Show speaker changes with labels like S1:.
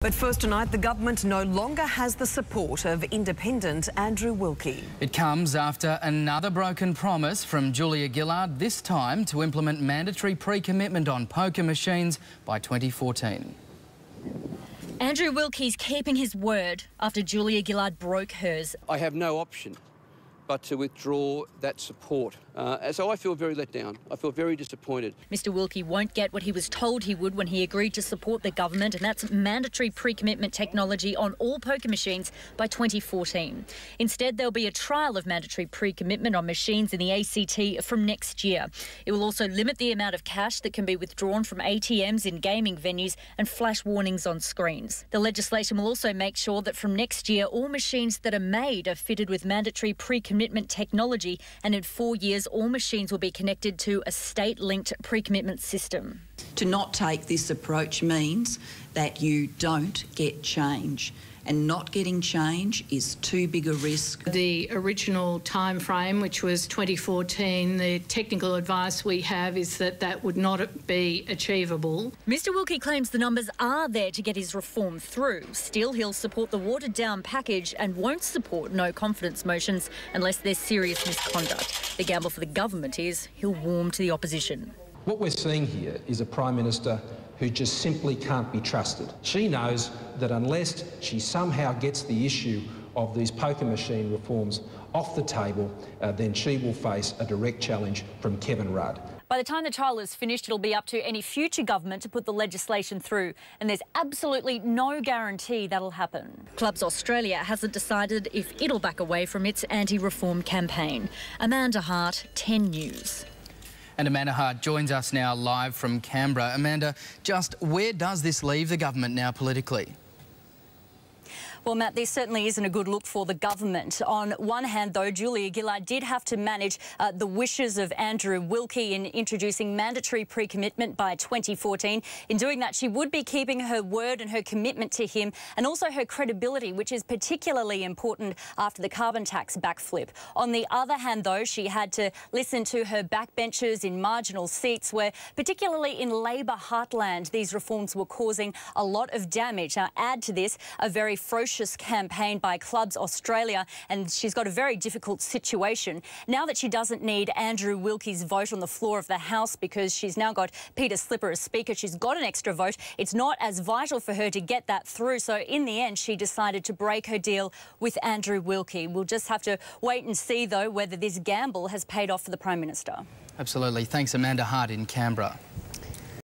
S1: But first tonight, the government no longer has the support of independent Andrew Wilkie.
S2: It comes after another broken promise from Wilkie Gillard, this time to implement mandatory pre-commitment on poker machines by 2014.
S3: Andrew Wilkie's keeping his word after Wilkie Gillard broke hers.
S4: I have no option but to withdraw that support. So I feel very let down. I feel very disappointed.
S3: Mr Wilkie won't get what he was told he would when he agreed to support the government, and that's mandatory pre-commitment technology on all poker machines by 2014. Instead, there'll be a trial of mandatory pre-commitment on machines in the ACT from next year. It will also limit the amount of cash that can be withdrawn from ATMs in gaming venues and flash warnings on screens. The legislation will also make sure that from next year, all machines that are made are fitted with mandatory pre-commitment technology, and in 4 years all machines will be connected to a state-linked pre-commitment system.
S5: To not take this approach means that you don't get change, and not getting change is too big a risk.
S6: The original time frame, which was 2014, the technical advice we have is that that would not be achievable.
S3: Mr Wilkie claims the numbers are there to get his reform through. Still, he'll support the watered-down package and won't support no-confidence motions unless there's serious misconduct. The gamble for the government is he'll warm to the opposition.
S7: What we're seeing here is a Prime Minister who just simply can't be trusted. She knows that unless she somehow gets the issue of these poker machine reforms off the table, then she will face a direct challenge from Kevin Rudd.
S3: By the time the trial is finished, it'll be up to any future government to put the legislation through, and there's absolutely no guarantee that'll happen. Clubs Australia hasn't decided if it'll back away from its anti-reform campaign. Amanda Hart, 10 News.
S2: And Amanda Hart joins us now live from Canberra. Amanda, just where does this leave the government now politically?
S3: Well, Matt, this certainly isn't a good look for the government. On one hand, though, Wilkie Gillard did have to manage the wishes of Andrew Wilkie in introducing mandatory pre-commitment by 2014. In doing that, she would be keeping her word and her commitment to him, and also her credibility, which is particularly important after the carbon tax backflip. On the other hand, though, she had to listen to her backbenchers in marginal seats where, particularly in Labor heartland, these reforms were causing a lot of damage. Now, add to this a very ferocious campaign by Clubs Australia, and she's got a very difficult situation. Now that she doesn't need Andrew Wilkie's vote on the floor of the House because she's now got Peter Slipper as Speaker, she's got an extra vote. It's not as vital for her to get that through, so in the end she decided to break her deal with Andrew Wilkie. We'll just have to wait and see, though, whether this gamble has paid off for the Prime Minister.
S2: Absolutely. Thanks, Amanda Hart in Canberra.